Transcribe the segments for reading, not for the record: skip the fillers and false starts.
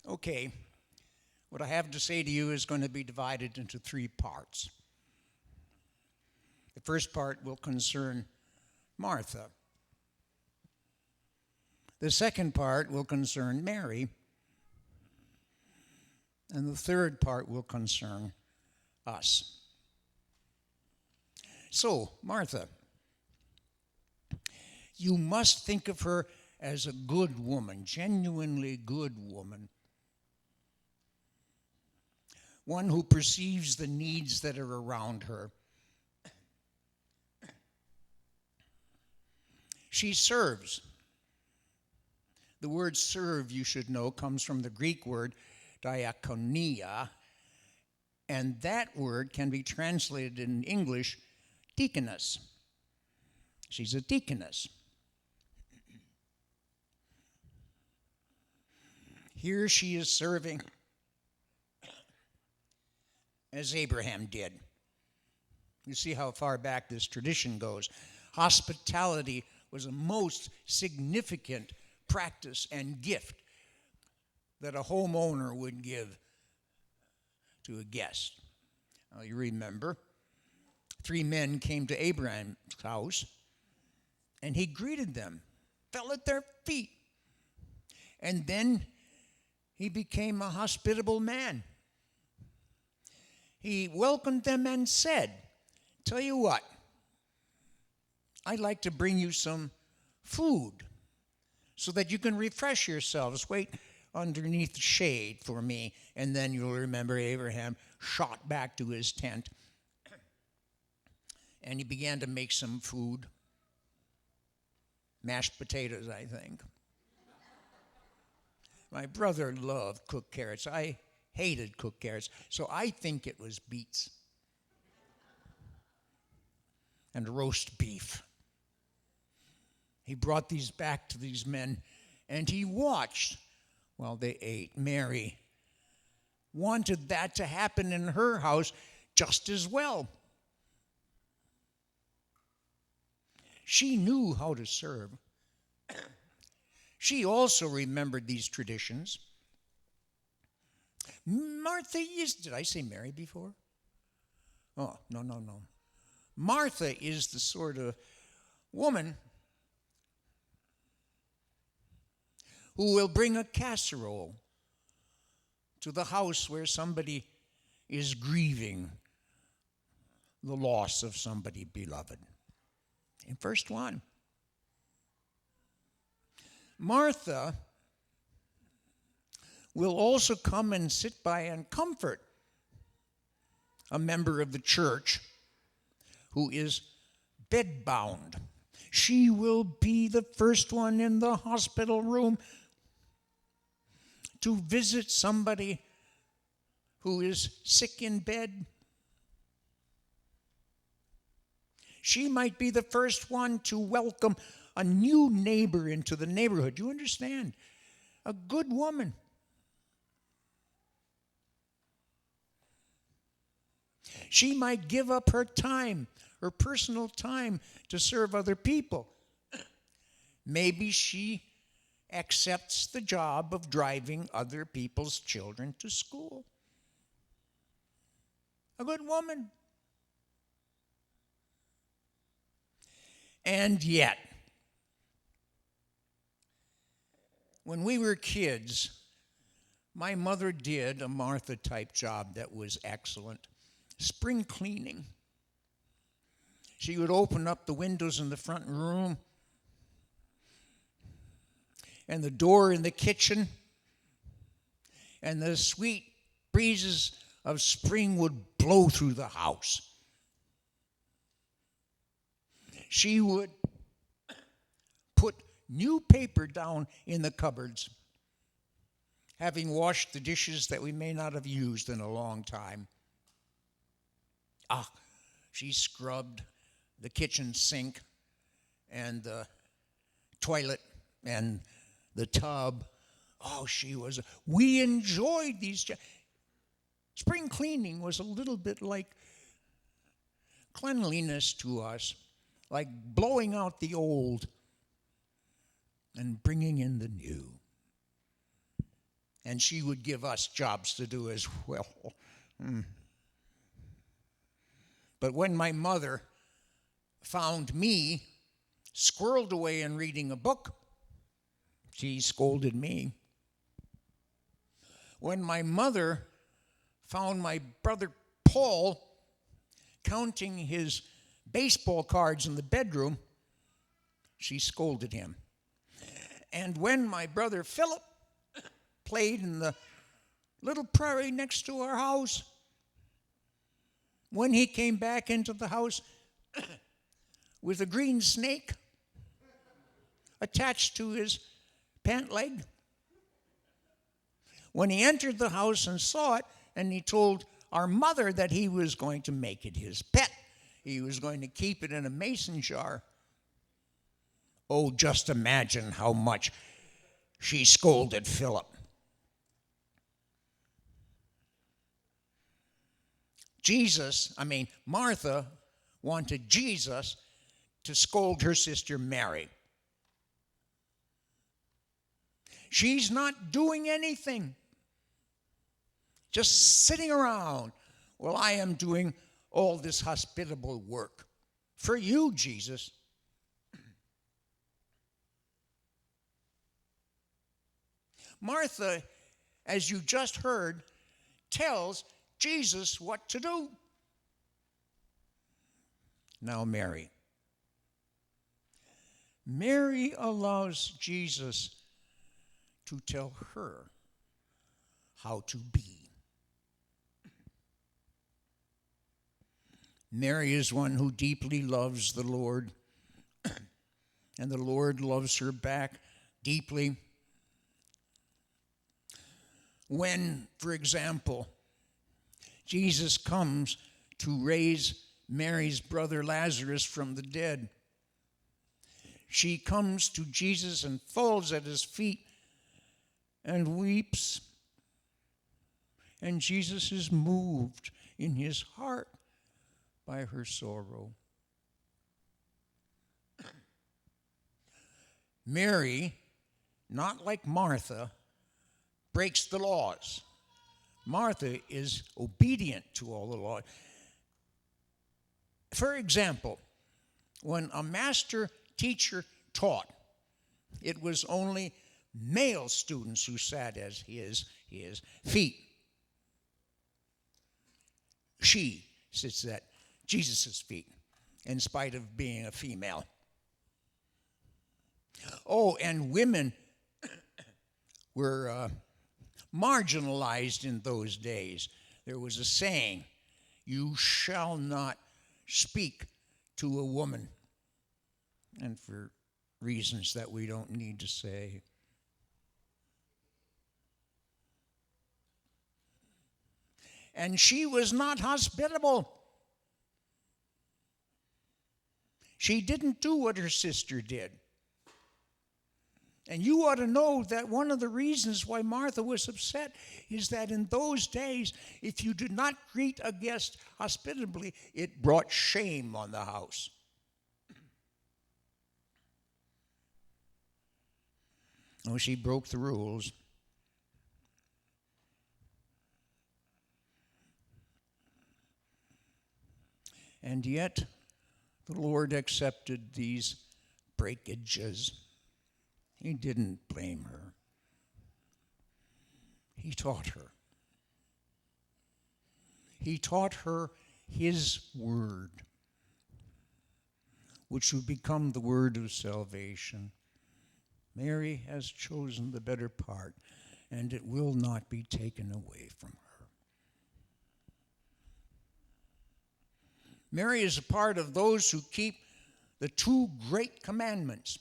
Okay, what I have to say to you is going to be divided into three parts. The first part will concern Martha. The second part will concern Mary. And the third part will concern us. So, Martha, you must think of her as a good woman, genuinely good woman. One who perceives the needs that are around her. She serves. The word serve, you should know, comes from the Greek word diakonia, and that word can be translated in English deaconess. She's a deaconess. Here she is serving as Abraham did. You see how far back this tradition goes. Hospitality was a most significant practice and gift that a homeowner would give to a guest. Now you remember, 3 men came to Abraham's house, and he greeted them, fell at their feet, and then he became a hospitable man. He welcomed them and said, "Tell you what, I'd like to bring you some food so that you can refresh yourselves. Wait underneath the shade for me." And then you'll remember Abraham shot back to his tent, and he began to make some food. Mashed potatoes, I think. My brother loved cooked carrots. I hated cooked carrots, so I think it was beets and roast beef. He brought these back to these men, and he watched while they ate. Mary wanted that to happen in her house just as well. She knew how to serve. She also remembered these traditions. Martha is, did I say Mary before? Oh, no. Martha is the sort of woman who will bring a casserole to the house where somebody is grieving the loss of somebody beloved. In first one, Martha will also come and sit by and comfort a member of the church who is bedbound. She will be the first one in the hospital room to visit somebody who is sick in bed. She might be the first one to welcome a new neighbor into the neighborhood. You understand? A good woman. She might give up her time, her personal time, to serve other people. Maybe she accepts the job of driving other people's children to school. A good woman. And yet, when we were kids, my mother did a Martha-type job that was excellent. Spring cleaning. She would open up the windows in the front room and the door in the kitchen, and the sweet breezes of spring would blow through the house. She would put new paper down in the cupboards, having washed the dishes that we may not have used in a long time. She scrubbed the kitchen sink and the toilet and the tub. We enjoyed these. Spring cleaning was a little bit like cleanliness to us, like blowing out the old and bringing in the new. and she would give us jobs to do as well. But when my mother found me squirreled away in reading a book, she scolded me. When my mother found my brother Paul counting his baseball cards in the bedroom, she scolded him. And when my brother Philip played in the little prairie next to our house, when he came back into the house with a green snake attached to his pant leg, when he entered the house and saw it, and he told our mother that he was going to make it his pet, he was going to keep it in a mason jar. Oh, just imagine how much she scolded Philip. Martha wanted Jesus to scold her sister Mary. She's not doing anything, just sitting around while I am doing all this hospitable work for you, Jesus. Martha, as you just heard, tells Jesus what to do. Now, Mary allows Jesus to tell her how to be. Mary is one who deeply loves the Lord, and the Lord loves her back deeply. When, for example, Jesus comes to raise Mary's brother Lazarus from the dead, she comes to Jesus and falls at his feet and weeps. And Jesus is moved in his heart by her sorrow. Mary, not like Martha, breaks the laws. Martha is obedient to all the laws. For example, when a master teacher taught, it was only male students who sat at his feet. She sits at Jesus' feet, in spite of being a female. Oh, and women were marginalized in those days. There was a saying, "You shall not speak to a woman," and for reasons that we don't need to say. And she was not hospitable. She didn't do what her sister did. And you ought to know that one of the reasons why Martha was upset is that in those days, if you did not greet a guest hospitably, it brought shame on the house. Oh, she broke the rules. And yet, the Lord accepted these breakages. He didn't blame her. He taught her. He taught her his word, which would become the word of salvation. Mary has chosen the better part, and it will not be taken away from her. Mary is a part of those who keep the two great commandments.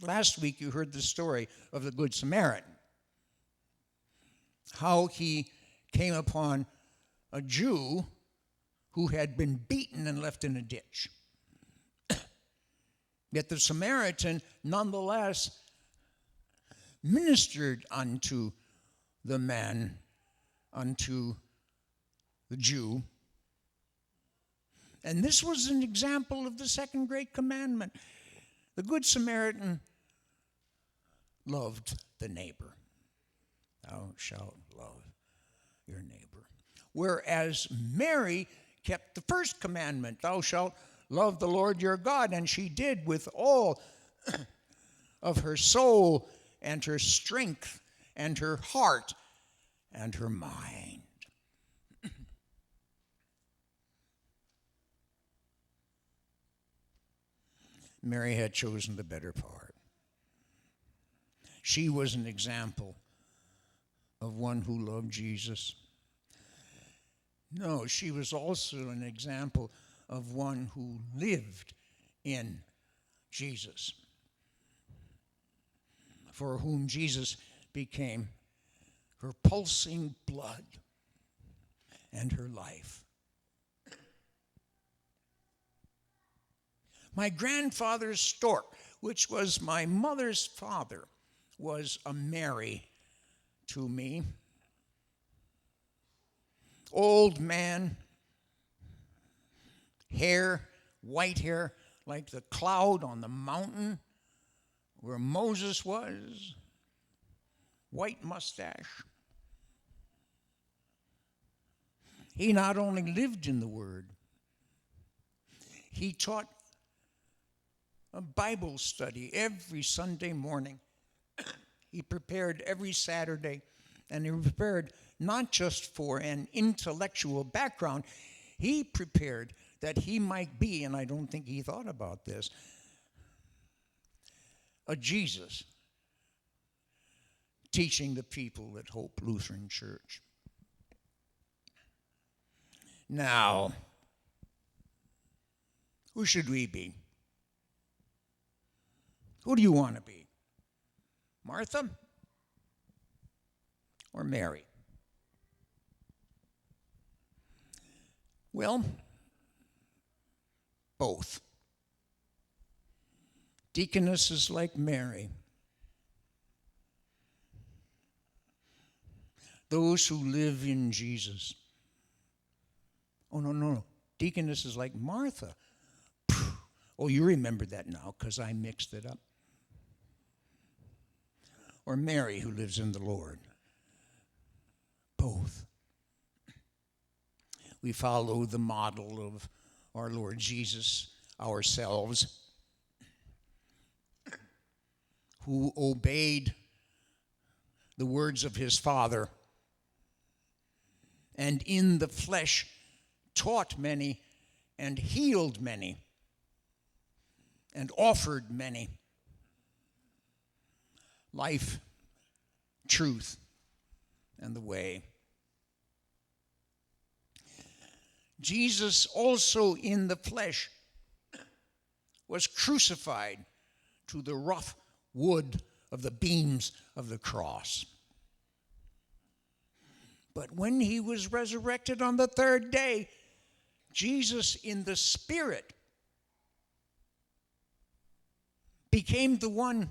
Last week you heard the story of the Good Samaritan, how he came upon a Jew who had been beaten and left in a ditch. Yet the Samaritan nonetheless ministered unto the man, unto the Jew. And this was an example of the second great commandment. The Good Samaritan loved the neighbor. Thou shalt love your neighbor. Whereas Mary kept the first commandment, thou shalt love the Lord your God, and she did with all of her soul and her strength and her heart and her mind. Mary had chosen the better part. She was an example of one who loved Jesus. No, she was also an example of one who lived in Jesus, for whom Jesus became her pulsing blood and her life. My grandfather Stork, which was my mother's father, was a Mary to me. Old man, hair, white hair, like the cloud on the mountain where Moses was, white mustache. He not only lived in the Word, he taught a Bible study every Sunday morning. He prepared every Saturday, and he prepared not just for an intellectual background, he prepared that he might be, and I don't think he thought about this, a Jesus teaching the people at Hope Lutheran Church. Now, who should we be? Who do you want to be? Martha or Mary? Well, both. Deaconesses like Mary. Those who live in Jesus. Oh, no. Deaconesses like Martha. Oh, you remember that now because I mixed it up. Or Mary, who lives in the Lord. Both. We follow the model of our Lord Jesus ourselves, who obeyed the words of his Father and in the flesh taught many and healed many and offered many life, truth, and the way. Jesus also in the flesh was crucified to the rough wood of the beams of the cross. But when he was resurrected on the third day, Jesus in the Spirit became the one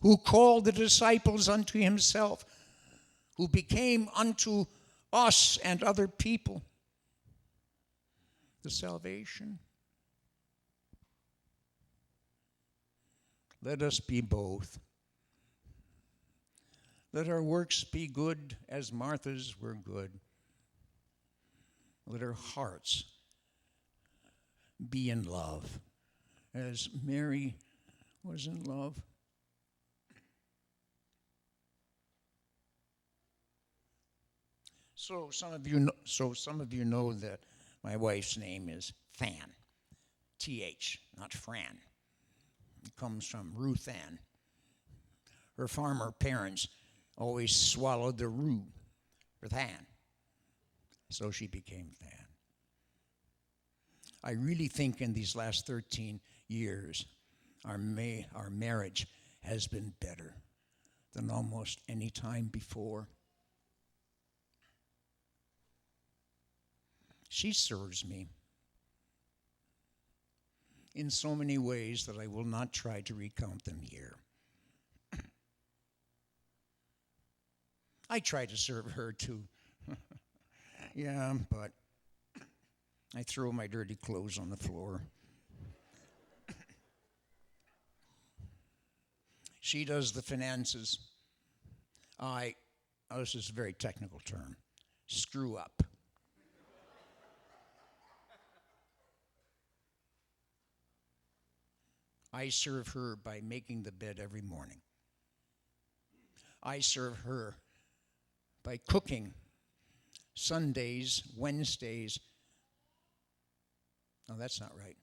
who called the disciples unto himself, who became unto us and other people the salvation. Let us be both. Let our works be good as Martha's were good. Let our hearts be in love as Mary was in love. So some of you know that my wife's name is Fan, T-H, not Fran. It comes from Ruth Ann. Her farmer parents always swallowed the rue for Than, so she became Than. I really think in these last 13 years, our marriage has been better than almost any time before. She serves me in so many ways that I will not try to recount them here. I try to serve her too. Yeah, but I throw my dirty clothes on the floor. She does the finances. This is a very technical term, screw up. I serve her by making the bed every morning. I serve her by cooking Sundays, Wednesdays. No, that's not right.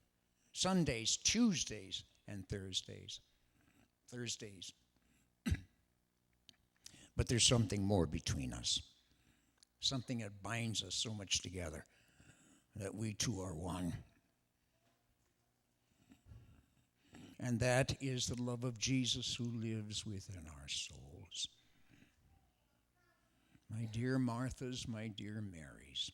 Sundays, Tuesdays, and Thursdays. But there's something more between us. Something that binds us so much together that we two are one. And that is the love of Jesus who lives within our souls. My dear Marthas, my dear Marys,